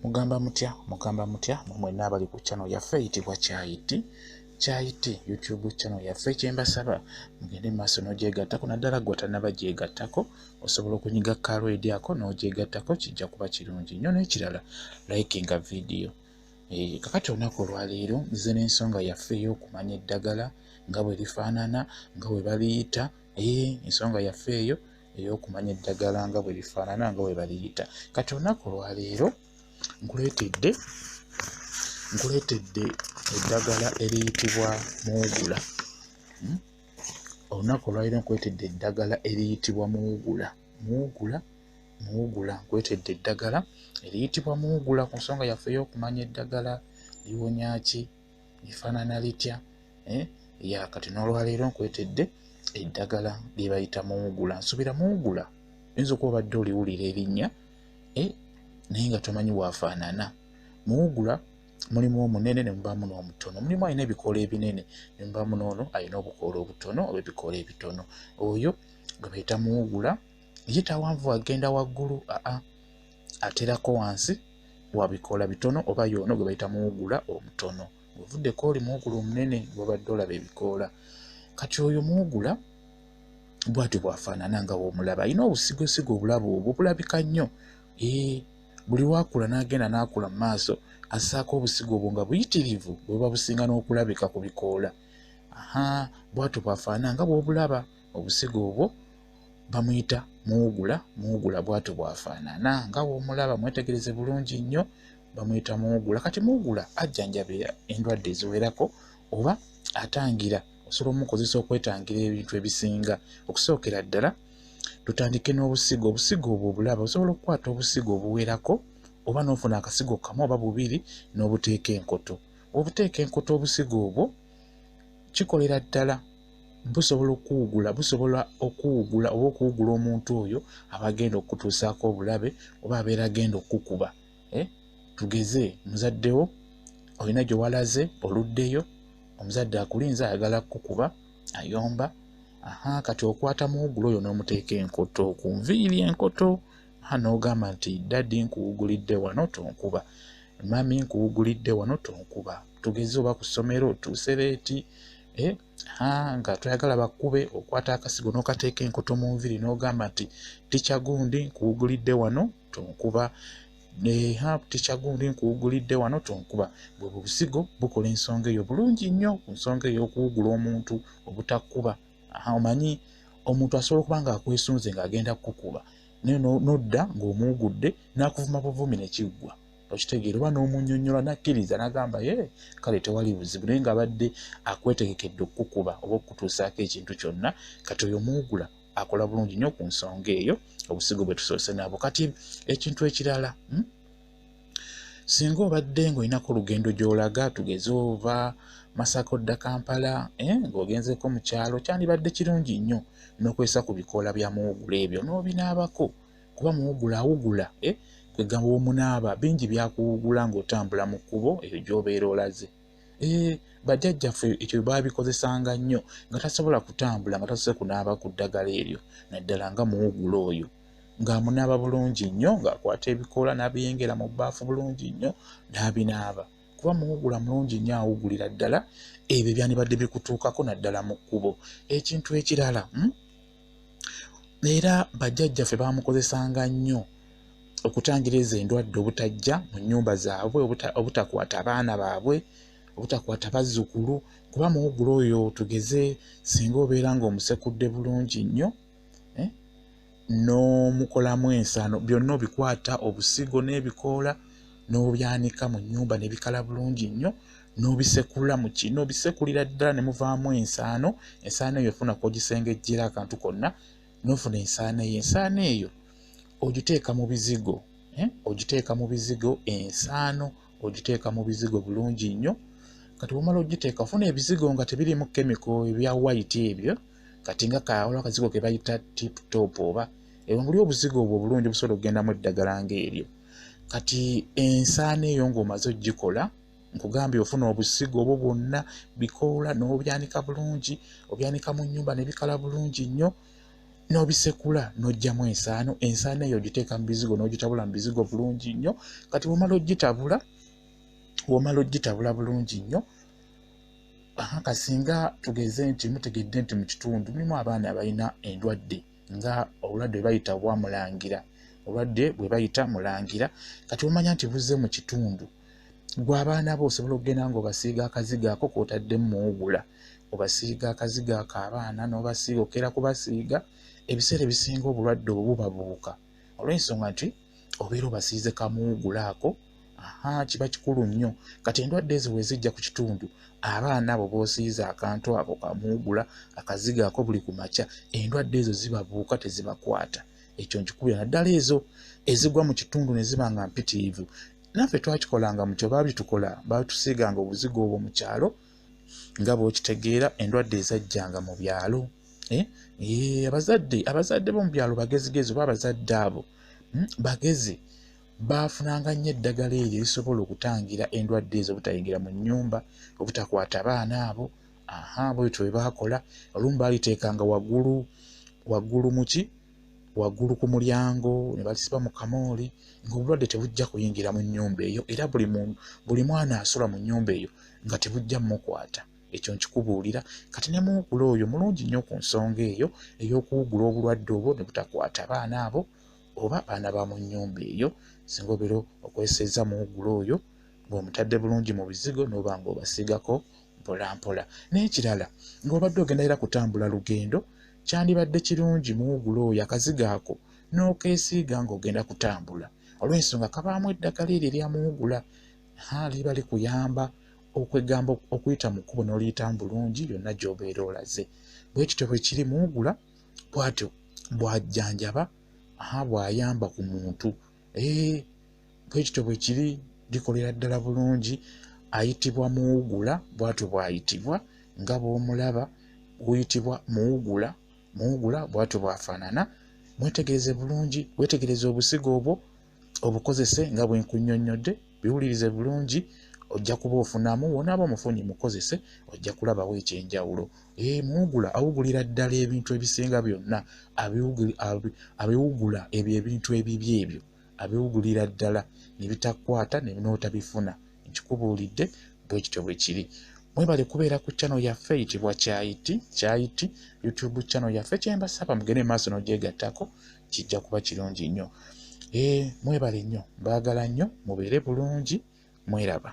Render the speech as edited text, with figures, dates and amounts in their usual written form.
Mugamba mutya mwenna abali ku channel yaffe eyitibwa Kyayiti YouTube channel yaffe. Kyembasaba mugende maaso n'ogyegattako naddala gwe tannaba gyegattako osobola okunyiga kalwedi ako n'ogyegattako kijja kuba kirungi nnyo. N'ekirala likinga video. Kakati olunaku olwaleero nze n'ensonga yaffe ey'okumanya eddagala nga bwe lifaanana nga bwe baliyita. Ensonga yaffe eyo ey'okumanya eddagala nga bwe lifaanana nga bwe baliyita. Kati olunaku olwaleero nkuleetedde eddagala eriyitibwa Muwugula. Olunaku olwaleero nkuleetedde eddagala eriyitibwa Muwugula. Muwugula nkuleetedde eddagala eriyitibwa Muwugula ku nsonga yaffe ey'okumanya eddagala liwonya ki, lifaanana litya. Kati n'olwaleero nkuleetedde eddagala lye bayita Muwugula. Nsuubira Muwugula oyinza okuba obadde oliwulira erinnya naye nga tomanyi bwafaanana. Muwugula mulimu omunene ne mubaamu n'omutono. Mulimu alina ebikoola ebinene ne mubaamu n'ono alina obukoola obutono oba ebikoola ebitono. Oyo gwe bayita Muwugula ye tawanvu agenda waggulu, aterako wansi wa bikoola bitono, oba y'ono gwe bayita Muwugula omutono. Bw'ovuddeko oli Muwugula omunene bw'obadde olaba ebikoola. Kati oyo Muwugula bw'ati bwafaanana nga bw'omulaba. Alina obusigosigo obulaba obwo bulabika nnyo. Buli lwakula n'agenda n'akula mu maaso assaako obusigo obwo nga buyitirivu bwe buba businga n'okulabika ku bikoola. Bw'atyo bwafaanana nga bw'obulaba. Obusigo obwo bamuyita Muwugula. Muwugula bw'atyo bwafaanana nga bw'omulaba. Mwetegereze bulungi nnyo, bamuyita Muwugula. Kati Muwugula ajjanjabira endwadde eziwerako oba atangira, osobola omukozesa okwetangira ebintu ebisinga. Okusookera ddala tutandike n'obusigo. Obusigo obwo obulaba osobola okukwata obusigo obuwerako oba n'ofuna akasigo kamu oba bubiri n'obuteeka enkoto. Obuteeka enkoto obusigo obwo kikolera ddala busobola okuwugula oba okuwugula omuntu oyo aba agenda okutuusaako obulabe oba abeera agenda okukuba. Tugeze muzaddewo olina gye walaze oluddeyo, omuzadde akulinza ayagala kukuba ayomba. Kati okwata Muwugula oyo n'omuteeka enkoto ku nviiri enkoto. N'ogamba nti daddi nkuwugulidde wano tonkuba, mami nkuwugulidde wano tonkuba. Tugeze oba ku ssomero otuuse leeti nga toyagala bakkube, okwata akasigo n'okateeka enkoto mu nviiri n'ogamba nti ticca gundi nkuwugulidde wano tonkuba. Ticca gundi nkuwugulidde wano tonkuba. Bwe busigo bukola ensonga eyo bulungi nnyo ku nsonga ey'okuwugula omuntu obutakkuba. Omanyi omuntu asobola okuba nga akwesunze ng'agenda kukuba naye n'odda ng'omuwugudde n'akuvuma buvumi ne kiggwa. Okitegeera oba n'omunnyonnyola n'akkiriza n'agamba kale tewali buzibu, naye ng'abadde akwetegekedde okukuba oba okutuusaako ekintu kyonna. Kati oyo Muwugula akola bulungi nnyo ku nsonga eyo, obusigo bwe tusoose nabwo. Kati ekintu ekirala, singa obadde ng'olinako olugendo gy'olaga, tugeze ova Masaka odda Kampala ng'ogenzeko mu kyalo, kyandibadde kirungi nnyo n'okwesa ku bikoola bya Muwugula ebyo n'obinaabako. Kuba Muwugula awugula, kwegamba omunaaba bingi byakuwugula ng'otambula mu kkubo eyo gy'obeera olaze. Bajjajjaffe ekyo baabikozesanga nnyo nga tasobola kutambula nga tasobola kunaaba ku ddagala eryo, naddala nga Muwugula oyo ng'amunaaba bulungi nnyo, ng'akwata ebikoola n'abiyengera mu bbaafu bulungi nnyo n'abinaaba. Kuba Muwugula mulungi nnyo awugulira ddala ebyo byandibadde bikutuukako naddala mu kkubo. Ekintu ekirala, era bajjajjaffe baamukozesanga nnyo okutangiriza endwadde obutajja mu nnyumba zaabwe, obutakwata abaana baabwe, obutakwata bazzukulu. Kuba Muwugula oyo tugeze singa obeera ng'omusekudde bulungi nnyo n'omukolamu ensaano, byonna obikwata obusigo n'ebikoola n'obyanika mu nnyumba ne bikala bulungi nnyo, n'obisekula mu n'obisekulira ddala ne muvaamu ensaano. Ensaano eyo ofuna kw'ogisengejjera akantu konna n'ofuna ensaano eyo. Ensaano eyo ogiteeka mu bizigo, ensaano ogiteeka mu bizigo bulungi nnyo. Kati bw'omala ogiteeka ofuna ebizigo nga tebirimu kemiko ebya white ebyo, kati nga akazigo ke bayita tip top oba buli obuzigo obwo bulungi busobola okugendamu eddagala ng'eryo. Kati ensaano eyo ng'omaze ogikola, nkugambye ofuna obusigo obwo bwonna bikoola n'obyanika bulungi, obyanika mu nnyumba ne bikala bulungi nnyo. n'obisekula n'ojjamu ensaano eyo ogiteeka mu bizigo n'ogitabula mu bizigo bulungi nnyo. Kati womala ogitabula bulungi nnyo, kasinga tugeze nti mutegedde nti mu kitundu mulimu abaana abalina endwadde nga obulwadde bwe bayita mulangira. Kati omanya nti buzze mu kitundu, gwe abaana bo osobola okugenda ng'obasiiga akazigo ako k'otaddemu Muwugula. Obasiiga akazigo ako abaana n'obasiiga, okeera kubasiiga ebiseera ebisinga obulwadde obwo bubabuuka, olw'ensonga nti obeera obasiize ka Muwugula ako. Kiba kikulu nnyo. Kati endwadde ezo bwe zijja ku kitundu, abaana abo b'osiiza akantu ako ka Muwugula, akazigo ako buli ku makya, endwadde ezo zibabuuka tezibakwata. Ekyo nkikubira naddala ezo ezigwa mu kitundu ne ziba nga mpitirivu. Naffe twakikolanga mu kyo, baatusiiganga obuzigo obwo mu kyalo nga bw'okitegeera, endwadde ezajjanga mu byalo. Abazadde b'omu byalo bagezigezi, oba abazadde abo bagezi, baafunanga nnyo eddagala eryo erisobola okutangira endwadde ezo obutayingira mu nnyumba, obutakwata abaana abo. Bwetyo bwe baakola, olumu baaliteekanga waggulu ku mulyango ne balisiba mu kamooli ng'obulwadde tebujja kuyingira mu nnyumba eyo, era buli mwana asula mu nnyumba eyo nga tebujja mmukwata. Ekyo nkikubuulira. Kati ne Muwugula oyo mulungi nnyo ku nsonga eyo ey'okuwugula obulwadde obwo ne butakwata abaana abo oba baana ba mu nnyumba eyo. Singa obeera okweseza Muwugula oyo ng'omutadde bulungi mu bizigo n'oba ng'obasiigako mpola mpola. N'ekirala, ng'obadde ogenda era kutambula lugendo, kyandibadde kirungi Muwugula oyo akazigo ako n'okeesiiga ng'ogenda kutambula, olw'ensonga kabaamu eddagala eryo erya Muwugula. Liba likuyamba okuyita mu kkubo n'oliyitamu bulungi yonna gy'obeera olaze. Bwe kityo bwe kiri Muwugula bw'atyo bw'ajjanjaba, bw'ayamba ku muntu. Bwe kityo bwe kiri, likolera ddala bulungi. Ayitibwa Muwugula, bw'atyo bw'ayitibwa nga bw'omulaba, buyitibwa Muwugula bw'atyo bwafaanana. Mwetegereze bulungi, wetegereze obusigo obwo, obukozese nga bwe nkunnyonnyodde, biwulirize bulungi, ojja kuba ofunamu. W'onaaba omufunye mukozese, ojja kulabawo ekyenjawulo. Muwugula awugulira ddala ebintu ebisinga byonna, abiwugula ebintu ebibi ebyo abiwugulira ddala ne bitakwata ne n'otabifuna. Nkikubuulidde, bwe kityo bwe kiri. Mwebale kubeera ku channel yaffe eyitibwa Kyayiti YouTube channel yaffe. Kyembasaba mugende maaso n'ogyegattako, kijja kuba kirungi nnyo. Mwebale nnyo, mbaagala nnyo, mubeere bulungi, mweraba.